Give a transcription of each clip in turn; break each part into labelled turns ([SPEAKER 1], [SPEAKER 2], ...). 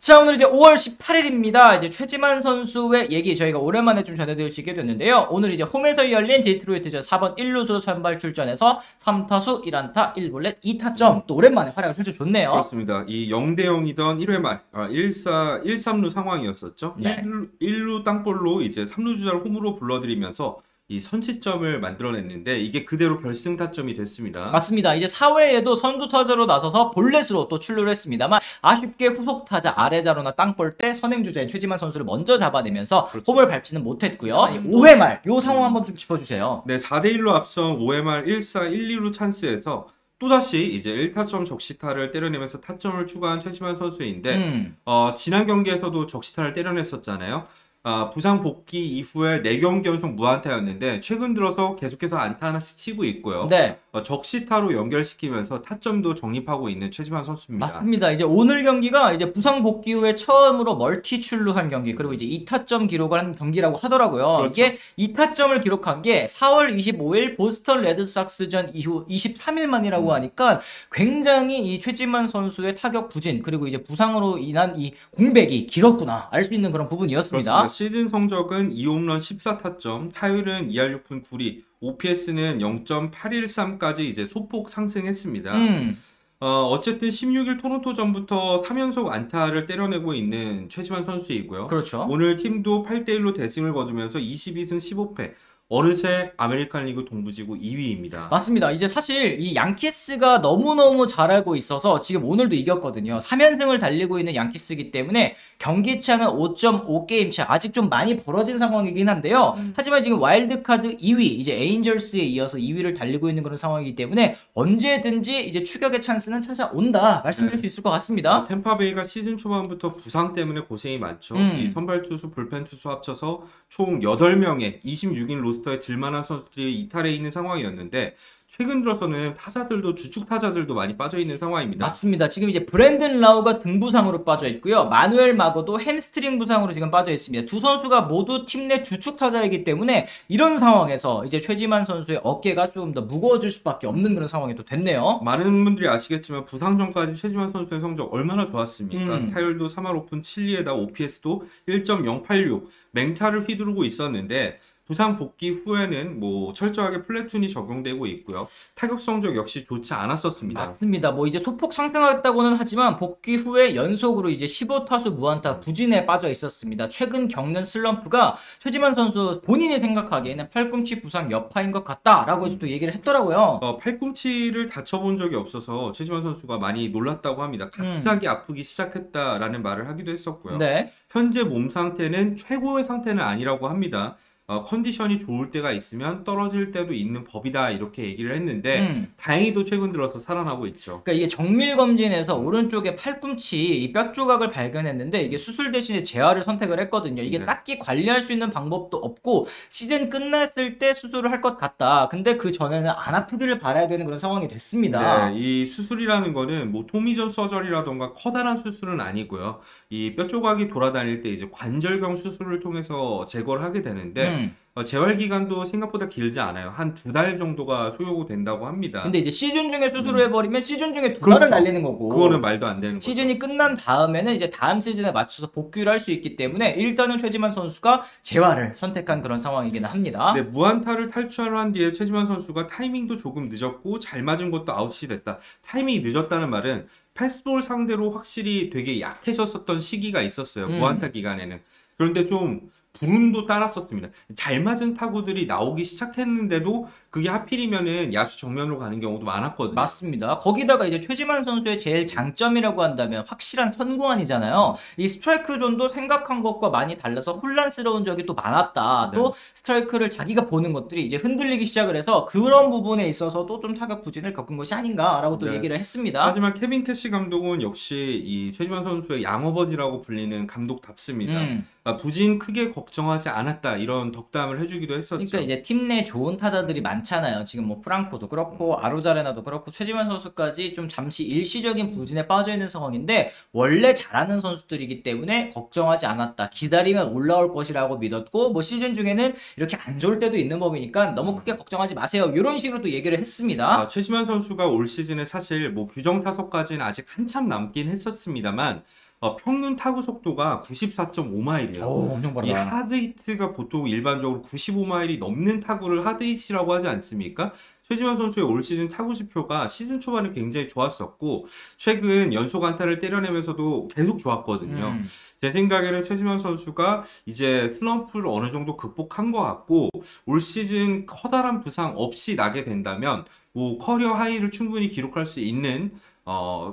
[SPEAKER 1] 자, 오늘 이제 5월 18일입니다. 이제 최지만 선수의 얘기 저희가 오랜만에 좀 전해드릴 수 있게 됐는데요. 오늘 이제 홈에서 열린 디트로이트전 4번 1루수 선발 출전해서 3타수 1안타 1볼넷 2타점 또 오랜만에 활약을 펼쳐줬네요.
[SPEAKER 2] 그렇습니다. 이 0대0이던 1회 말 1-3루 상황이었었죠.
[SPEAKER 1] 네.
[SPEAKER 2] 1루 땅볼로 이제 3루 주자를 홈으로 불러들이면서 이 선취점을 만들어냈는데 이게 그대로 결승 타점이 됐습니다.
[SPEAKER 1] 맞습니다. 이제 4회에도 선두 타자로 나서서 볼넷으로 또 출루를 했습니다만 아쉽게 후속 타자 아래자로나 땅볼 때 선행주자인 최지만 선수를 먼저 잡아내면서
[SPEAKER 2] 그렇죠.
[SPEAKER 1] 홈을 밟지는 못했고요. 5회 말 요 상황 한번 좀 짚어주세요.
[SPEAKER 2] 네, 4대1로 앞선 5회 말 1사 1-2루 찬스에서 또다시 이제 1타점 적시타를 때려내면서 타점을 추가한 최지만 선수인데 지난 경기에서도 적시타를 때려냈었잖아요. 부상 복귀 이후에 4경기 연속 무안타였는데 최근 들어서 계속해서 안타 하나씩 치고 있고요.
[SPEAKER 1] 네.
[SPEAKER 2] 적시타로 연결시키면서 타점도 정립하고 있는 최지만 선수입니다.
[SPEAKER 1] 맞습니다. 이제 오늘 경기가 이제 부상 복귀 후에 처음으로 멀티 출루한 경기, 그리고 이제 2타점 기록을 한 경기라고 하더라고요.
[SPEAKER 2] 그렇죠.
[SPEAKER 1] 이게 2타점을 기록한 게 4월 25일 보스턴 레드삭스전 이후 23일 만이라고 하니까 굉장히 이 최지만 선수의 타격 부진, 그리고 이제 부상으로 인한 이 공백이 길었구나 알 수 있는 그런 부분이었습니다.
[SPEAKER 2] 그렇습니다. 시즌 성적은 2홈런 14타점, 타율은 2할 6푼 9리, OPS는 0.813까지 이제 소폭 상승했습니다. 어쨌든 16일 토론토전부터 3연속 안타를 때려내고 있는 최지만 선수이고요.
[SPEAKER 1] 그렇죠.
[SPEAKER 2] 오늘 팀도 8대1로 대승을 거두면서 22승 15패. 어느새 아메리칸 리그 동부지구 2위입니다.
[SPEAKER 1] 맞습니다. 이제 사실 이 양키스가 너무너무 잘하고 있어서 지금 오늘도 이겼거든요. 3연승을 달리고 있는 양키스이기 때문에 경기차는 5.5게임차 아직 좀 많이 벌어진 상황이긴 한데요. 하지만 지금 와일드카드 2위 이제 에인절스에 이어서 2위를 달리고 있는 그런 상황이기 때문에 언제든지 이제 추격의 찬스는 찾아온다 말씀드릴 수 있을 것 같습니다.
[SPEAKER 2] 템파베이가 시즌 초반부터 부상 때문에 고생이 많죠. 이 선발 투수, 불펜 투수 합쳐서 총 8명의 26인 로스터에 들만한 선수들이 이탈해 있는 상황이었는데 최근 들어서는 타자들도 주축 타자들도 많이 빠져 있는 상황입니다.
[SPEAKER 1] 맞습니다. 지금 이제 브랜든 라우가 등 부상으로 빠져 있고요. 마누엘 마고도 햄스트링 부상으로 지금 빠져 있습니다. 두 선수가 모두 팀 내 주축 타자이기 때문에 이런 상황에서 이제 최지만 선수의 어깨가 조금 더 무거워질 수밖에 없는 그런 상황이 또 됐네요.
[SPEAKER 2] 많은 분들이 아시겠지만 부상 전까지 최지만 선수의 성적 얼마나 좋았습니까? 타율도 3할 오픈 7리에다 OPS도 1.086 맹타를 휘두르고 있었는데 부상 복귀 후에는 뭐 철저하게 플래툰이 적용되고 있고요. 타격 성적 역시 좋지 않았었습니다.
[SPEAKER 1] 맞습니다. 뭐 이제 소폭 상승했다고는 하지만 복귀 후에 연속으로 이제 15타수 무안타 부진에 빠져 있었습니다. 최근 겪는 슬럼프가 최지만 선수 본인이 생각하기에는 팔꿈치 부상 여파인 것 같다라고 또 얘기를 했더라고요.
[SPEAKER 2] 팔꿈치를 다쳐본 적이 없어서 최지만 선수가 많이 놀랐다고 합니다. 갑자기 아프기 시작했다라는 말을 하기도 했었고요.
[SPEAKER 1] 네.
[SPEAKER 2] 현재 몸 상태는 최고의 상태는 아니라고 합니다. 컨디션이 좋을 때가 있으면 떨어질 때도 있는 법이다 이렇게 얘기를 했는데 다행히도 최근 들어서 살아나고 있죠.
[SPEAKER 1] 그러니까 이게 정밀 검진에서 오른쪽에 팔꿈치 이 뼈 조각을 발견했는데 이게 수술 대신에 재활을 선택을 했거든요. 이게
[SPEAKER 2] 네.
[SPEAKER 1] 딱히 관리할 수 있는 방법도 없고 시즌 끝났을 때 수술을 할 것 같다. 근데 그 전에는 안 아프기를 바라야 되는 그런 상황이 됐습니다.
[SPEAKER 2] 네, 이 수술이라는 거는 뭐 토미존 서저리라던가 커다란 수술은 아니고요. 이 뼈 조각이 돌아다닐 때 이제 관절경 수술을 통해서 제거를 하게 되는데 재활 기간도 생각보다 길지 않아요. 한 2달 정도가 소요된다고 합니다.
[SPEAKER 1] 근데 이제 시즌 중에 수술을 해버리면 시즌 중에 2달을 날리는 거고
[SPEAKER 2] 그거는 말도 안 되는 거죠.
[SPEAKER 1] 시즌이 끝난 다음에는 이제 다음 시즌에 맞춰서 복귀를 할 수 있기 때문에 일단은 최지만 선수가 재활을 선택한 그런 상황이긴 합니다.
[SPEAKER 2] 네, 무안타를 탈출한 뒤에 최지만 선수가 타이밍도 조금 늦었고 잘 맞은 것도 아웃이 됐다. 타이밍이 늦었다는 말은 패스볼 상대로 확실히 되게 약해졌었던 시기가 있었어요. 무안타 기간에는. 그런데 좀 불운도 따랐었습니다. 잘 맞은 타구들이 나오기 시작했는데도 그게 하필이면은 야수 정면으로 가는 경우도 많았거든요.
[SPEAKER 1] 맞습니다. 거기다가 이제 최지만 선수의 제일 장점이라고 한다면 확실한 선구안이잖아요. 이 스트라이크 존도 생각한 것과 많이 달라서 혼란스러운 적이 또 많았다. 또 스트라이크를 자기가 보는 것들이 이제 흔들리기 시작을 해서 그런 부분에 있어서도 좀 타격 부진을 겪은 것이 아닌가라고 또 얘기를 했습니다.
[SPEAKER 2] 하지만 케빈 캐시 감독은 역시 이 최지만 선수의 양어버지라고 불리는 감독답습니다. 부진 크게 걱정하지 않았다 이런 덕담을 해주기도 했었죠.
[SPEAKER 1] 그러니까 이제 팀 내 좋은 타자들이 많잖아요. 지금 뭐 프랑코도 그렇고 아로자레나도 그렇고 최지만 선수까지 좀 잠시 일시적인 부진에 빠져 있는 상황인데 원래 잘하는 선수들이기 때문에 걱정하지 않았다. 기다리면 올라올 것이라고 믿었고 뭐 시즌 중에는 이렇게 안 좋을 때도 있는 법이니까 너무 크게 걱정하지 마세요. 이런 식으로 또 얘기를 했습니다.
[SPEAKER 2] 최지만 선수가 올 시즌에 사실 뭐 규정 타석까지는 아직 한참 남긴 했었습니다만 평균 타구 속도가 94.5마일이에요.
[SPEAKER 1] 오, 엄청
[SPEAKER 2] 이
[SPEAKER 1] 빠르다.
[SPEAKER 2] 하드히트가 보통 일반적으로 95마일이 넘는 타구를 하드히트라고 하지 않습니까? 최지만 선수의 올 시즌 타구 지표가 시즌 초반에 굉장히 좋았었고 최근 연속 안타를 때려내면서도 계속 좋았거든요.
[SPEAKER 1] 음.
[SPEAKER 2] 제 생각에는 최지만 선수가 이제 슬럼프를 어느 정도 극복한 것 같고 올 시즌 커다란 부상 없이 나게 된다면 뭐 커리어 하이를 충분히 기록할 수 있는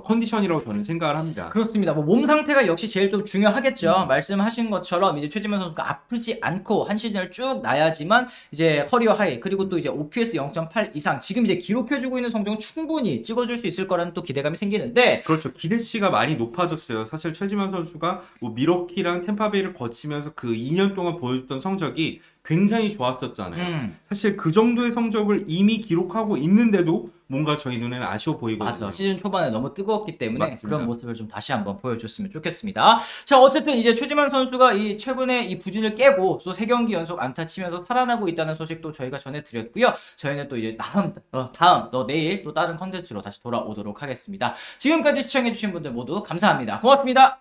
[SPEAKER 2] 컨디션이라고 저는 생각을 합니다.
[SPEAKER 1] 그렇습니다. 뭐 몸 상태가 역시 제일 좀 중요하겠죠. 말씀하신 것처럼 이제 최지만 선수가 아프지 않고 한 시즌을 쭉 나야지만 이제 커리어 하이 그리고 또 이제 OPS 0.8 이상 지금 이제 기록해주고 있는 성적은 충분히 찍어줄 수 있을 거라는 또 기대감이 생기는데
[SPEAKER 2] 그렇죠. 기대치가 많이 높아졌어요. 사실 최지만 선수가 뭐 미러키랑 템파베이를 거치면서 그 2년 동안 보여줬던 성적이 굉장히 좋았었잖아요. 사실 그 정도의 성적을 이미 기록하고 있는데도 뭔가 저희 눈에는 아쉬워 보이거든요.
[SPEAKER 1] 맞아. 시즌 초반에 너무 뜨거웠기 때문에
[SPEAKER 2] 맞습니다.
[SPEAKER 1] 그런 모습을 좀 다시 한번 보여줬으면 좋겠습니다. 자, 어쨌든 이제 최지만 선수가 이 최근에 이 부진을 깨고 또 3경기 연속 안타 치면서 살아나고 있다는 소식도 저희가 전해드렸고요. 저희는 또 이제 내일 또 다른 컨텐츠로 다시 돌아오도록 하겠습니다. 지금까지 시청해주신 분들 모두 감사합니다. 고맙습니다.